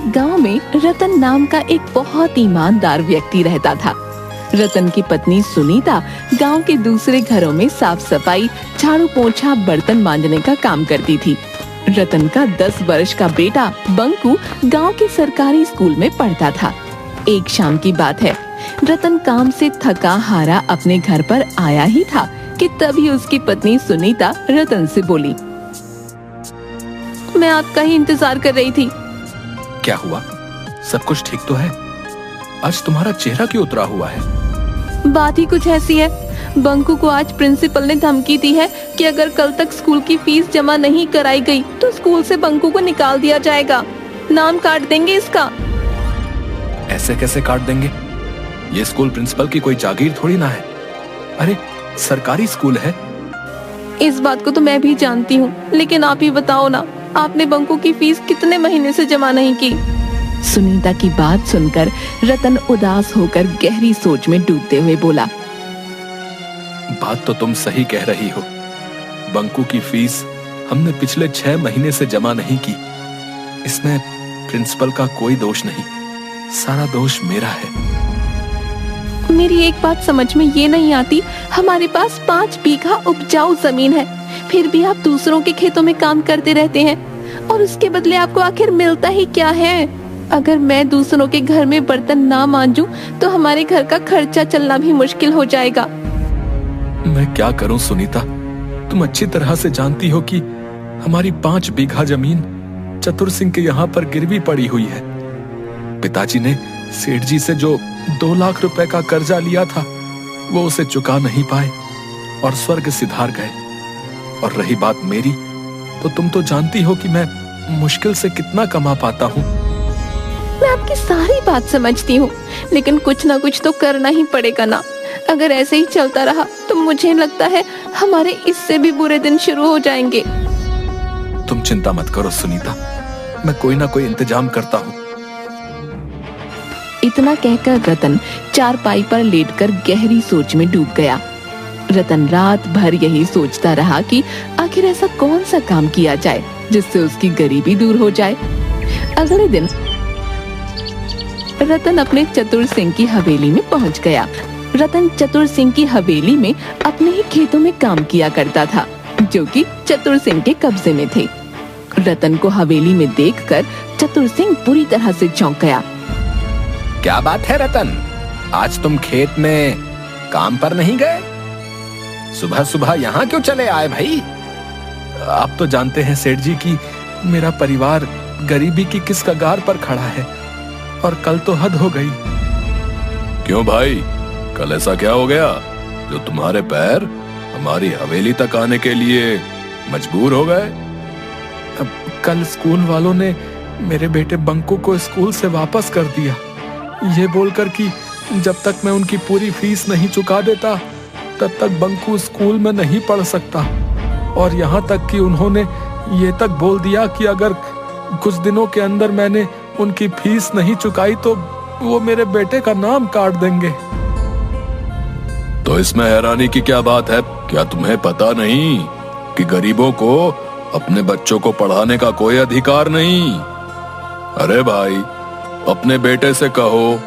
एक गांव में रतन नाम का एक बहुत ईमानदार व्यक्ति रहता था। रतन की पत्नी सुनीता गांव के दूसरे घरों में साफ सफाई, झाड़ू पोंछा, बर्तन मांजने का काम करती थी। रतन का 10 वर्ष का बेटा बंकू गांव के सरकारी स्कूल में पढ़ता था। एक शाम की बात है, रतन काम से थका हारा अपने घर पर आया ही था कि तभी उसकी पत्नी सुनीता रतन से बोली, मैं आपका ही इंतजार कर रही थी। क्या हुआ? सब कुछ ठीक तो है? आज तुम्हारा चेहरा क्यों उतरा हुआ है? बात ही कुछ ऐसी है, बंकू को आज प्रिंसिपल ने धमकी दी है कि अगर कल तक स्कूल की फीस जमा नहीं कराई गई तो स्कूल से बंकू को निकाल दिया जाएगा। नाम काट देंगे इसका। ऐसे कैसे काट देंगे? ये स्कूल प्रिंसिपल की कोई जागीर थोड़ी ना है। अरे सरकारी स्कूल है। इस बात को तो मैं भी जानती हूँ, लेकिन आप ही बताओ ना, आपने बंकू की फीस कितने महीने से जमा नहीं की? सुनीता की बात सुनकर रतन उदास होकर गहरी सोच में डूबते हुए बोला, बात तो तुम सही कह रही हो। बंकू की फीस हमने पिछले 6 महीने से जमा नहीं की। इसमें प्रिंसिपल का कोई दोष नहीं, सारा दोष मेरा है। मेरी एक बात समझ में ये नहीं आती, हमारे पास 5 बीघा उपजाऊ जमीन है, फिर भी आप दूसरों के खेतों में काम करते रहते हैं और उसके बदले आपको आखिर मिलता ही क्या है? अगर मैं दूसरों के घर में बर्तन ना मांजूं तो हमारे घर का खर्चा चलना भी मुश्किल हो जाएगा। मैं क्या करूं सुनीता? तुम अच्छी तरह से जानती हो कि हमारी 5 बीघा जमीन चतुर सिंह के यहाँ पर गिरवी पड़ी हुई है। पिताजी ने सेठ जी से जो 2 लाख रुपए का कर्जा लिया था वो उसे चुका नहीं पाए और स्वर्ग सिधार गए। और रही बात मेरी, तो तुम तो जानती हो कि मैं मुश्किल से कितना कमा पाता हूँ। मैं आपकी सारी बात समझती हूँ, लेकिन कुछ ना कुछ तो करना ही पड़ेगा ना। अगर ऐसे ही चलता रहा तो मुझे लगता है हमारे इससे भी बुरे दिन शुरू हो जाएंगे। तुम चिंता मत करो सुनीता, मैं कोई ना कोई इंतजाम करता हूँ। इतना कहकर रतन चारपाई पर लेटकर गहरी सोच में डूब गया। रतन रात भर यही सोचता रहा कि आखिर ऐसा कौन सा काम किया जाए जिससे उसकी गरीबी दूर हो जाए। अगले दिन रतन अपने चतुर सिंह की हवेली में पहुंच गया। रतन चतुर सिंह की हवेली में अपने ही खेतों में काम किया करता था, जो कि चतुर सिंह के कब्जे में थे। रतन को हवेली में देखकर चतुर सिंह पूरी तरह से चौंक गया। क्या बात है रतन, आज तुम खेत में काम पर नहीं गए? सुबह सुबह यहाँ क्यों चले आए भाई? आप तो जानते हैं सेठ जी कि मेरा परिवार गरीबी की किस कगार पर खड़ा है और कल तो हद हो गई। क्यों भाई, कल ऐसा क्या हो गया जो तुम्हारे पैर हमारी हवेली तक आने के लिए मजबूर हो गए? अब कल स्कूल वालों ने मेरे बेटे बंकू को स्कूल से वापस कर दिया, ये बोलकर कि जब तक मैं उनकी पूरी फीस नहीं चुका देता तब तक बंकू स्कूल में नहीं पढ़ सकता। और यहाँ तक कि उन्होंने ये तक बोल दिया कि अगर कुछ दिनों के अंदर मैंने उनकी फीस नहीं चुकाई तो वो मेरे बेटे का नाम काट देंगे। तो इसमें हैरानी की क्या बात है? क्या तुम्हें पता नहीं कि गरीबों को अपने बच्चों को पढ़ाने का कोई अधिकार नहीं? अरे भाई, अपने बेटे से कहो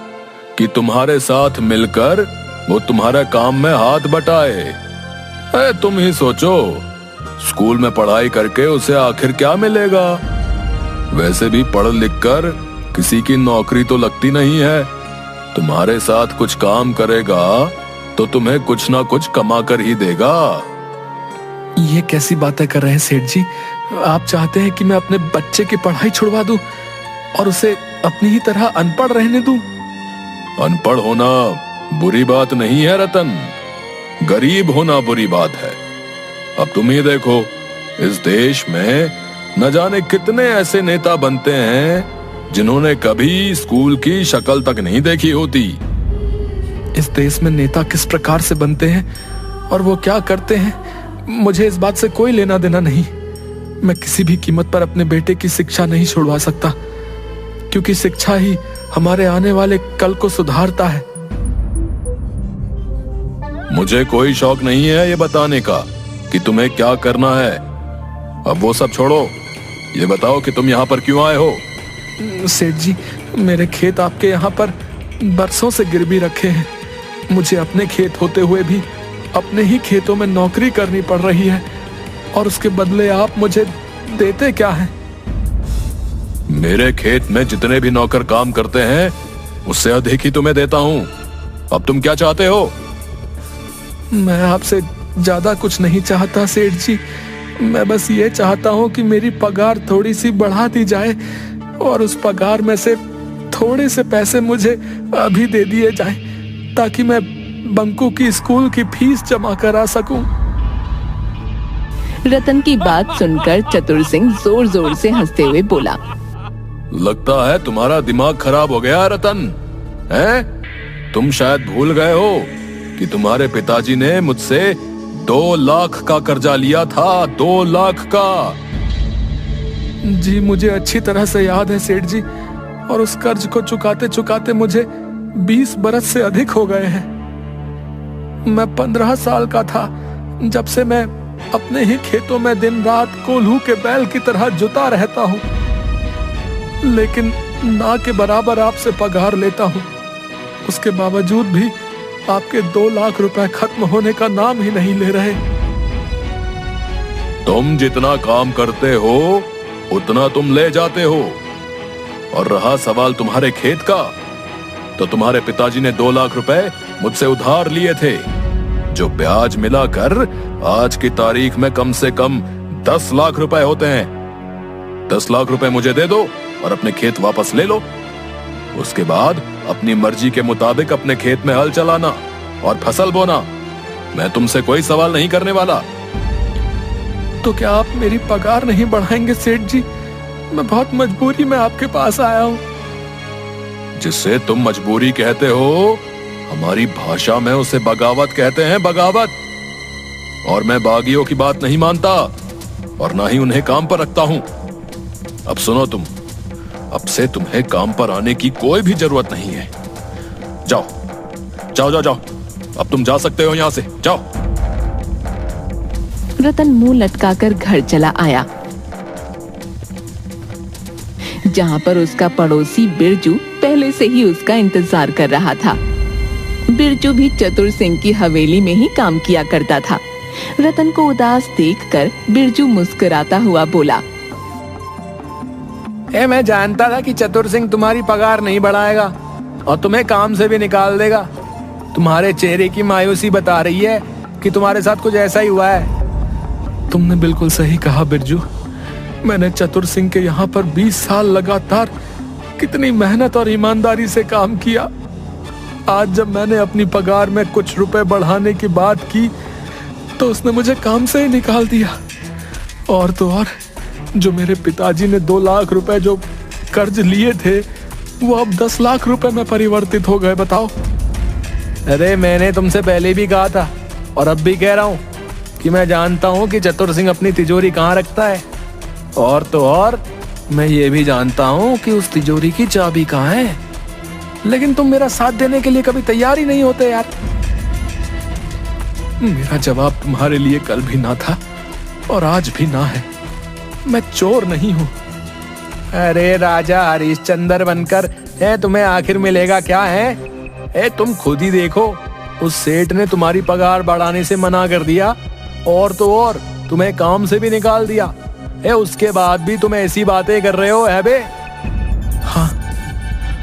कि तुम्हारे साथ मिलकर वो तुम्हारे काम में हाथ बटाए। अरे तुम ही सोचो, स्कूल में पढ़ाई करके उसे आखिर क्या मिलेगा? वैसे भी पढ़ लिख कर किसी की नौकरी तो लगती नहीं है। तुम्हारे साथ कुछ काम करेगा तो तुम्हें कुछ ना कुछ कमा कर ही देगा। ये कैसी बातें कर रहे हैं सेठ जी? आप चाहते हैं कि मैं अपने बच्चे की पढ़ाई छुड़वा दूं और उसे अपनी ही तरह अनपढ़ रहने दूं? अनपढ़ होना बुरी बात नहीं है रतन, गरीब होना बुरी बात है। अब तुम ही देखो, इस देश में न जाने कितने ऐसे नेता बनते हैं जिन्होंने कभी स्कूल की शक्ल तक नहीं देखी होती। इस देश में नेता किस प्रकार से बनते हैं और वो क्या करते हैं, मुझे इस बात से कोई लेना देना नहीं। मैं किसी भी कीमत पर अपने बेटे की शिक्षा नहीं छुड़वा सकता, क्योंकि शिक्षा ही हमारे आने वाले कल को सुधारता है। मुझे कोई शौक नहीं है ये बताने का कि तुम्हें क्या करना है। अब वो सब छोड़ो, ये बताओ कि तुम यहाँ पर क्यों आए हो? सेठ जी, मेरे खेत आपके यहाँ पर बरसों से गिरवी रखे हैं। मुझे अपने खेत होते हुए भी अपने ही खेतों में नौकरी करनी पड़ रही है, और उसके बदले आप मुझे देते क्या हैं? मेरे खेत में जितने भी नौकर काम करते हैं उससे अधिक ही तुम्हें देता हूँ। अब तुम क्या चाहते हो? मैं आपसे ज्यादा कुछ नहीं चाहता सेठ जी। मैं बस ये चाहता हूँ कि मेरी पगार थोड़ी सी बढ़ा दी जाए, और उस पगार में से थोड़े से पैसे मुझे अभी दे दिए जाए, ताकि मैं बंकू की स्कूल की फीस जमा करा सकूं। रतन की बात सुनकर चतुर सिंह जोर जोर से हंसते हुए बोला, लगता है तुम्हारा दिमाग खराब हो गया रतन, हैं? तुम शायद भूल गए हो कि तुम्हारे पिताजी ने मुझसे 2 लाख का कर्जा लिया था। 2 लाख का। जी, मुझे अच्छी तरह से याद है सेठ जी, और उस कर्ज को चुकाते चुकाते मुझे 20 बरस से अधिक हो गए हैं। मैं 15 साल का था जब से मैं अपने ही खेतों में दिन रात कोल्हू के बैल की तरह जुता रहता हूँ, लेकिन ना के बराबर आपसे पगार लेता हूँ। उसके बावजूद भी आपके 2 लाख रुपए खत्म होने का नाम ही नहीं ले रहे। तुम जितना काम करते हो उतना तुम ले जाते हो, और रहा सवाल तुम्हारे खेत का, तो तुम्हारे पिताजी ने 2 लाख रुपए मुझसे उधार लिए थे, जो ब्याज मिलाकर आज की तारीख में कम से कम 10 लाख रुपए होते हैं। 10 लाख रुपए मुझे दे दो और अपने खेत वापस ले लो। उसके बाद अपनी मर्जी के मुताबिक अपने खेत में हल चलाना और फसल बोना। मैं तुमसे कोई सवाल नहीं करने वाला। तो क्या आप मेरी पगार नहीं बढ़ाएंगे सेठ जी? मैं बहुत मजबूरी में आपके पास आया हूँ। जिससे तुम मजबूरी कहते हो, हमारी भाषा में उसे बगावत कहते हैं, बगावत। और मैं बागियों की बात नहीं मानता, और ना ही उन्हें काम पर रखता हूं। अब सुनो तुम, अब से तुम्हें काम पर आने की कोई भी जरूरत नहीं है। जाओ जाओ जाओ जाओ, अब तुम जा सकते हो यहां से, जाओ। रतन मुंह लटकाकर घर चला आया, जहां पर उसका पड़ोसी बिरजू पहले से ही उसका इंतजार कर रहा था। बिरजू भी चतुर सिंह की हवेली में ही काम किया करता था। रतन को उदास देखकर बिरजू मुस्कुराता हुआ बोला, मैं जानता था कि चतुर सिंह तुम्हारी पगार नहीं बढ़ाएगा और तुम्हें काम से भी निकाल देगा। तुम्हारे चेहरे की मायूसी बता रही है कि तुम्हारे साथ कुछ ऐसा ही हुआ है। तुमने बिल्कुल सही कहा बिरजू। मैंने चतुर सिंह के यहाँ पर 20 साल लगातार कितनी मेहनत और ईमानदारी से काम किया। आज जब मैंने अपनी पगार में कुछ रुपए बढ़ाने की बात की, तो उसने मुझे काम से ही निकाल दिया। और तो और, जो मेरे पिताजी ने 2 लाख रुपए जो कर्ज लिए थे, वो अब 10 लाख रुपए में परिवर्तित हो गए। बताओ। अरे मैंने तुमसे पहले भी कहा था और अब भी कह रहा हूँ कि मैं जानता हूँ कि चतुर सिंह अपनी तिजोरी कहाँ रखता है, और तो और मैं ये भी जानता हूँ कि उस तिजोरी की चाबी कहाँ है। लेकिन तुम मेरा साथ देने के लिए कभी तैयार ही नहीं होते यार। मेरा जवाब तुम्हारे लिए कल भी ना था और आज भी ना है। मैं चोर नहीं हूँ। अरे राजा हरिश्चंद्र बनकर तुम्हें आखिर मिलेगा क्या है? तुम खुद ही देखो, उस सेठ ने तुम्हारी पगार बढ़ाने से मना कर दिया, और तो और तुम्हें काम से भी निकाल दिया। उसके बाद भी तुम ऐसी बातें कर रहे हो है बे? हाँ,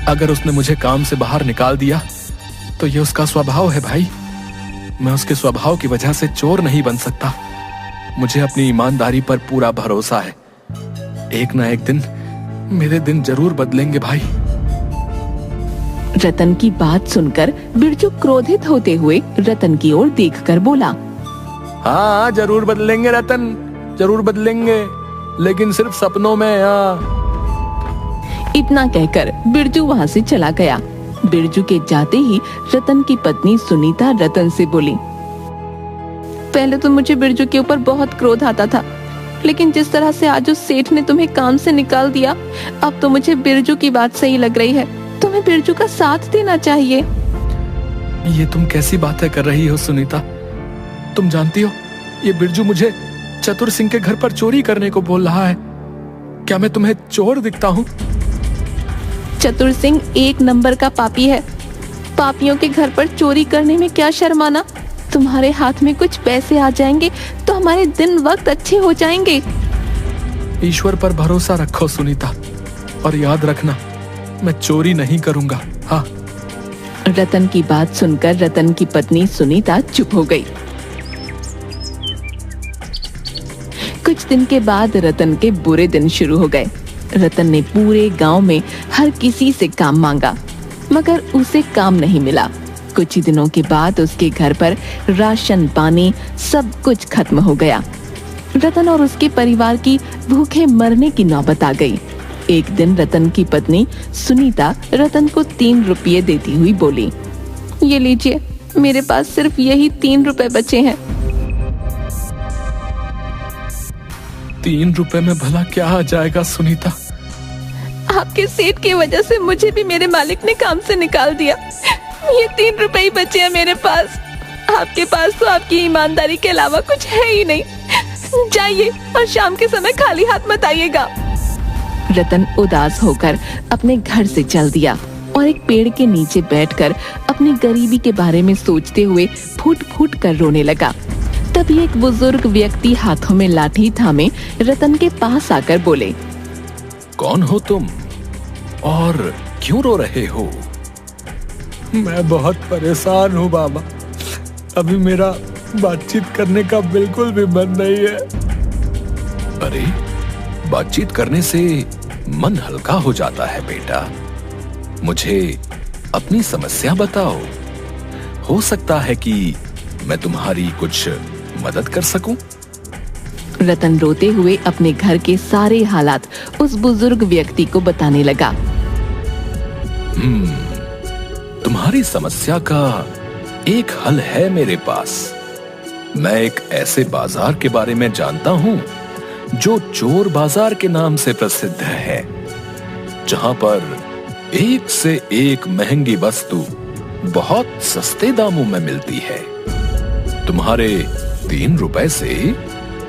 अगर उसने मुझे काम से बाहर निकाल दिया तो ये उसका स्वभाव है भाई। मैं उसके स्वभाव की वजह से चोर नहीं बन सकता। मुझे अपनी ईमानदारी पर पूरा भरोसा है। एक ना एक दिन मेरे दिन जरूर बदलेंगे भाई। रतन की बात सुनकर बिरजू क्रोधित होते हुए रतन की ओर देखकर बोला, हाँ जरूर बदलेंगे रतन, जरूर बदलेंगे, लेकिन सिर्फ सपनों में। इतना कहकर बिरजू वहां से चला गया। बिरजू के जाते ही रतन की पत्नी सुनीता रतन से बोली, पहले तो मुझे बिरजू के ऊपर बहुत क्रोध आता था, लेकिन जिस तरह से आज उस सेठ ने तुम्हें काम से निकाल दिया, अब तो मुझे बिरजू की बात सही लग रही है। तुम्हें बिरजू का साथ देना चाहिए। ये तुम कैसी बातें कर रही हो सुनीता? तुम जानती हो, ये बिरजू मुझे चतुर सिंह के घर पर चोरी करने को बोल रहा है। क्या मैं तुम्हें चोर दिखता हूँ? चतुर सिंह एक नंबर का पापी है। पापियों के घर पर चोरी करने में क्या शर्माना। तुम्हारे हाथ में कुछ पैसे आ जाएंगे तो हमारे दिन वक्त अच्छे हो जाएंगे। ईश्वर पर भरोसा रखो सुनीता, और याद रखना मैं चोरी नहीं करूंगा। हाँ। रतन की बात सुनकर रतन की पत्नी सुनीता चुप हो गई। कुछ दिन के बाद रतन के बुरे दिन शुरू हो गए। रतन ने पूरे गांव में हर किसी से काम मांगा, मगर उसे काम नहीं मिला। कुछ ही दिनों के बाद उसके घर पर राशन पानी सब कुछ खत्म हो गया। रतन और उसके परिवार की भूखे मरने की नौबत आ गई। एक दिन रतन की पत्नी सुनीता रतन को 3 रुपये देती हुई बोली, ये लीजिए, मेरे पास सिर्फ यही 3 रुपए बचे हैं। 3 रुपए में भला क्या आ जाएगा सुनीता? आपके सेठ की वजह से मुझे भी मेरे मालिक ने काम से निकाल दिया। ये 3 रुपए ही बचे हैं मेरे पास। आपके पास तो आपकी ईमानदारी के अलावा कुछ है ही नहीं। जाइए और शाम के समय खाली हाथ मत आइएगा। रतन उदास होकर अपने घर से चल दिया और एक पेड़ के नीचे बैठकर अपनी गरीबी के बारे में सोचते हुए फूट फूट कर रोने लगा। तभी एक बुजुर्ग व्यक्ति हाथों में लाठी थामे रतन के पास आकर बोले, कौन हो तुम और क्यों रो रहे हो? मैं बहुत परेशान हूँ बाबा। अभी मेरा बातचीत करने का बिल्कुल भी मन नहीं है। अरे, बातचीत करने से मन हल्का हो जाता है बेटा। मुझे अपनी समस्या बताओ, हो सकता है कि मैं तुम्हारी कुछ मदद कर सकूं। रतन रोते हुए अपने घर के सारे हालात उस बुजुर्ग व्यक्ति को बताने लगा। तुम्हारी समस्या का एक हल है मेरे पास। मैं एक ऐसे बाजार के बारे में जानता हूं जो चोर बाजार के नाम से प्रसिद्ध है, जहां पर एक से एक महंगी वस्तु बहुत सस्ते दामों में मिलती है। तुम्हारे 3 रुपए से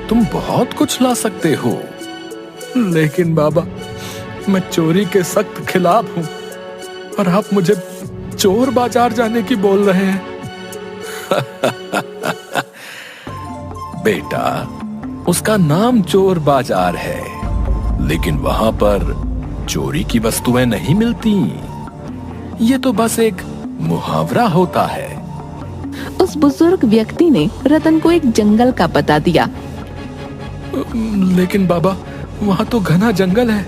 तुम बहुत कुछ ला सकते हो। लेकिन बाबा, मैं चोरी के सख्त खिलाफ हूँ और आप मुझे चोर बाजार जाने की बोल रहे हैं। बेटा, उसका नाम चोर बाजार है, लेकिन वहां पर चोरी की वस्तुएं नहीं मिलती। ये तो बस एक मुहावरा होता है। उस बुजुर्ग व्यक्ति ने रतन को एक जंगल का पता दिया। लेकिन बाबा, वहां तो घना जंगल है।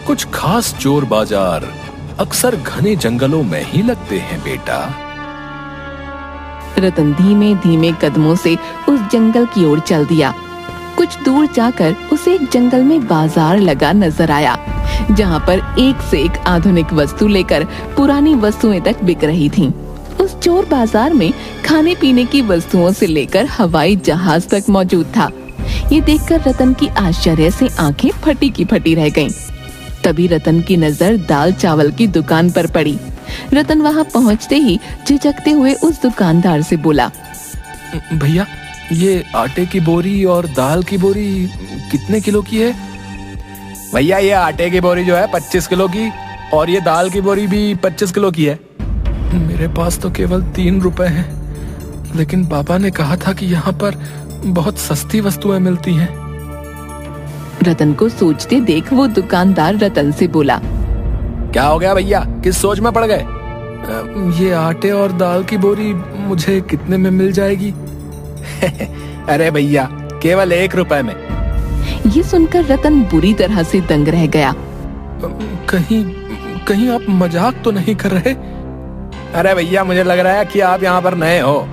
कुछ खास चोर बाजार अक्सर घने जंगलों में ही लगते हैं बेटा। रतन धीमे धीमे कदमों से उस जंगल की ओर चल दिया। कुछ दूर जाकर उसे एक जंगल में बाजार लगा नजर आया, जहां पर एक से एक आधुनिक वस्तु लेकर पुरानी वस्तुएं तक बिक रही थीं। उस चोर बाजार में खाने पीने की वस्तुओं से लेकर हवाई जहाज तक मौजूद था। ये देखकर रतन की आश्चर्य से आंखें फटी की फटी रह गईं। तभी रतन की नजर दाल चावल की दुकान पर पड़ी। रतन वहां पहुंचते ही झिझकते हुए उस दुकानदार से बोला, भैया, ये आटे की बोरी और दाल की बोरी कितने किलो की है? भैया, ये आटे की बोरी जो है 25 किलो की, और ये दाल की बोरी भी 25 किलो की है। मेरे पास तो केवल 3 रुपए हैं, लेकिन बाबा ने कहा था कि यहाँ पर बहुत सस्ती वस्तुएं मिलती हैं। रतन को सोचते देख वो दुकानदार रतन से बोला, क्या हो गया भैया, किस सोच में पड़ गए? ये आटे और दाल की बोरी मुझे कितने में मिल जाएगी? अरे भैया, केवल 1 रुपए में। ये सुनकर रतन बुरी तरह से दंग रह गया। कहीं आप मजाक तो नहीं कर रहे? अरे भैया, मुझे लग रहा है कि आप यहाँ पर नए हो।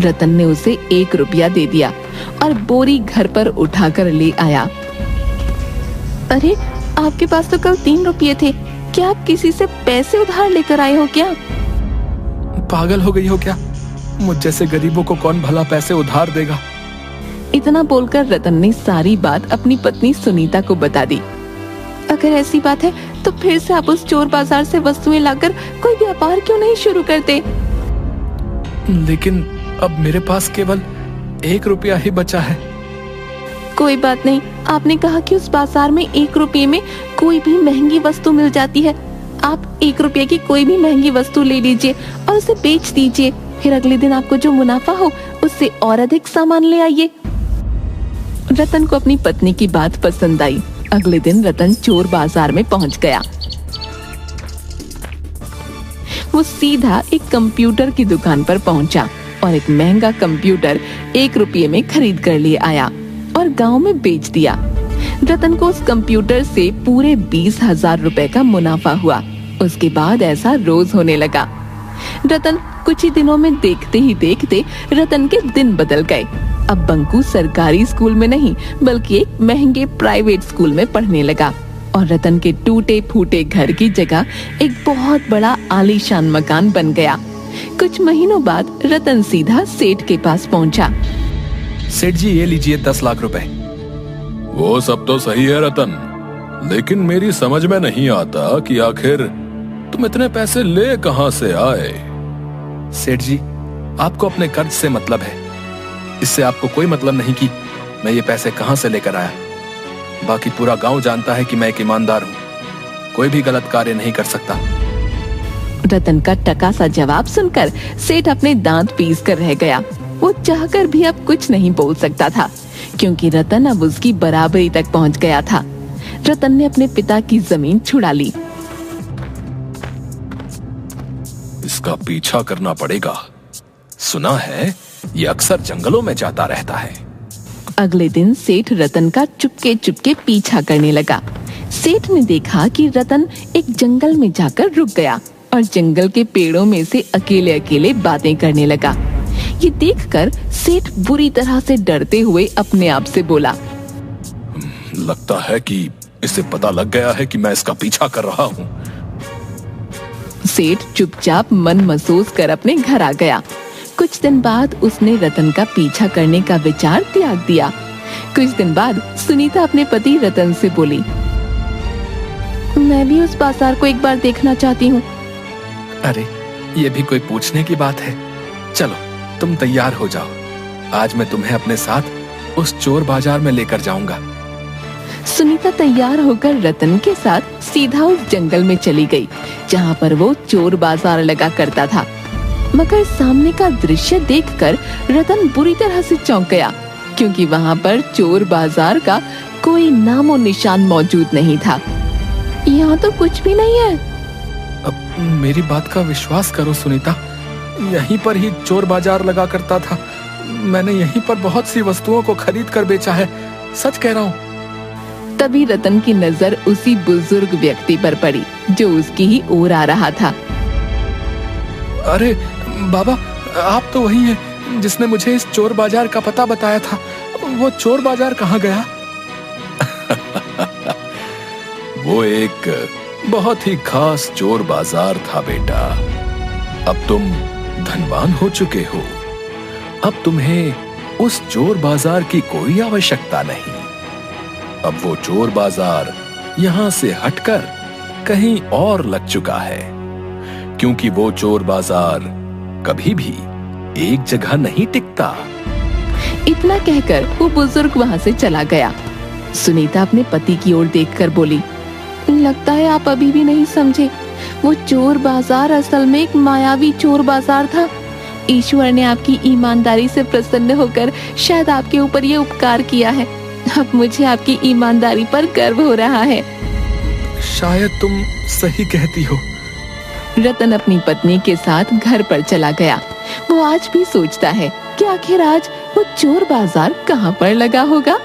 रतन ने उसे 1 रुपया दे दिया और बोरी घर पर उठाकर ले आया। अरे, आपके पास तो कल 3 रुपये थे। क्या आप किसी से पैसे उधार लेकर आए हो क्या? पागल हो गई हो क्या? मुझ जैसे गरीबों को कौन भला पैसे उधार देगा? इतना बोलकर रतन ने सारी बात अपनी पत्नी सुनीता को बता दी। अगर ऐसी बात है तो फिर से आप उस चोर बाजार से वस्तुएं लाकर कोई व्यापार क्यों नहीं शुरू करते? लेकिन अब मेरे पास केवल 1 रुपया ही बचा है। कोई बात नहीं, आपने कहा कि उस बाजार में 1 रुपये में कोई भी महंगी वस्तु मिल जाती है। आप 1 रुपये की कोई भी महंगी वस्तु ले लीजिए और उसे बेच दीजिए। फिर अगले दिन आपको जो मुनाफा हो उससे और अधिक सामान ले आइए। रतन को अपनी पत्नी की बात पसंद आई। अगले दिन रतन चोर बाजार में पहुंच गया। वो सीधा एक कंप्यूटर की दुकान पर पहुंचा और एक महंगा कंप्यूटर 1 रुपये में खरीद कर लिए आया और गांव में बेच दिया। रतन को उस कंप्यूटर से पूरे 20,000 रुपए का मुनाफा हुआ। उसके बाद ऐसा रोज होने लगा। रतन कुछ ही दिनों में देखते ही देखते रतन के दिन बदल गए। अब बंकू सरकारी स्कूल में नहीं बल्कि एक महंगे प्राइवेट स्कूल में पढ़ने लगा और रतन के टूटे फूटे घर की जगह एक बहुत बड़ा आलीशान मकान बन गया। कुछ महीनों बाद रतन सीधा सेठ के पास पहुंचा। सेठ जी, ये लीजिए 10 लाख रुपए। वो सब तो सही है रतन, लेकिन मेरी समझ में नहीं आता कि आखिर तुम इतने पैसे ले कहां से आए। सेठ जी, आपको अपने कर्ज से मतलब है। इससे आपको कोई मतलब नहीं कि मैं ये पैसे कहां से लेकर आया। बाकी पूरा गांव जानता है कि मैं एक ईमानदार हूँ, कोई भी गलत कार्य नहीं कर सकता। रतन का टका सा जवाब सुनकर सेठ अपने दांत पीस कर रह गया। वो चाहकर भी अब कुछ नहीं बोल सकता था, क्योंकि रतन अब उसकी बराबरी तक पहुंच गया था। रतन ने अपने पिता की जमीन छुड़ा ली। इसका पीछा करना पड़ेगा। सुना है ये अक्सर जंगलों में जाता रहता है। अगले दिन सेठ रतन का चुपके चुपके पीछा करने लगा। सेठ ने देखा कि रतन एक जंगल में जाकर रुक गया और जंगल के पेड़ों में से अकेले अकेले बातें करने लगा। ये देखकर सेठ बुरी तरह से डरते हुए अपने आप से बोला, लगता है कि इसे पता लग गया है कि मैं इसका पीछा कर रहा हूँ। सेठ चुपचाप मन महसूस कर अपने घर आ गया। कुछ दिन बाद उसने रतन का पीछा करने का विचार त्याग दिया। कुछ दिन बाद सुनीता अपने पति रतन से बोली, मैं भी उस बाजार को एक बार देखना चाहती हूँ। अरे, ये भी कोई पूछने की बात है। चलो, तुम तैयार हो जाओ। आज मैं तुम्हें अपने साथ उस चोर बाजार में लेकर जाऊंगा। सुनीता तैयार होकर रतन के साथ सीधा उस जंगल में चली गई, जहाँ पर वो चोर बाजार लगा करता था। मगर सामने का दृश्य देखकर रतन बुरी तरह से चौंक गया, क्योंकि वहाँ पर चोर बाजार का कोई नामो निशान मौजूद नहीं था। यहाँ तो कुछ भी नहीं है। अब मेरी बात का विश्वास करो सुनीता, यहीं पर ही चोर बाजार लगा करता था। मैंने यहीं पर बहुत सी वस्तुओं को खरीद कर बेचा है, सच कह रहा हूँ। तभी रतन की नजर उसी बुजुर्ग व्यक्ति पर पड़ी जो उसकी ही ओर आ रहा था। अरे बाबा, आप तो वही हैं जिसने मुझे इस चोर बाजार का पता बताया था। वो चोर बाजार कहाँ गया? वो एक बहुत ही खास चोर बाजार था बेटा। अब तुम धनवान हो चुके हो। अब तुम्हें उस चोर बाजार की कोई आवश्यकता नहीं। अब वो चोर बाजार यहाँ से हटकर कहीं और लग चुका है, क्योंकि वो चोर बाजार कभी भी एक जगह नहीं टिकता। इतना कहकर वो बुजुर्ग वहाँ से चला गया। सुनीता अपने पति की ओर देखकर बोली, लगता है आप अभी भी नहीं समझे। वो चोर बाजार असल में एक मायावी चोर बाजार था। ईश्वर ने आपकी ईमानदारी से प्रसन्न होकर शायद आपके ऊपर ये उपकार किया है। अब मुझे आपकी ईमानदारी पर गर्व हो रहा है। शायद तुम सही कहती हो। रतन अपनी पत्नी के साथ घर पर चला गया। वो आज भी सोचता है कि आखिर आज वो चोर बाजार कहाँ पर लगा होगा।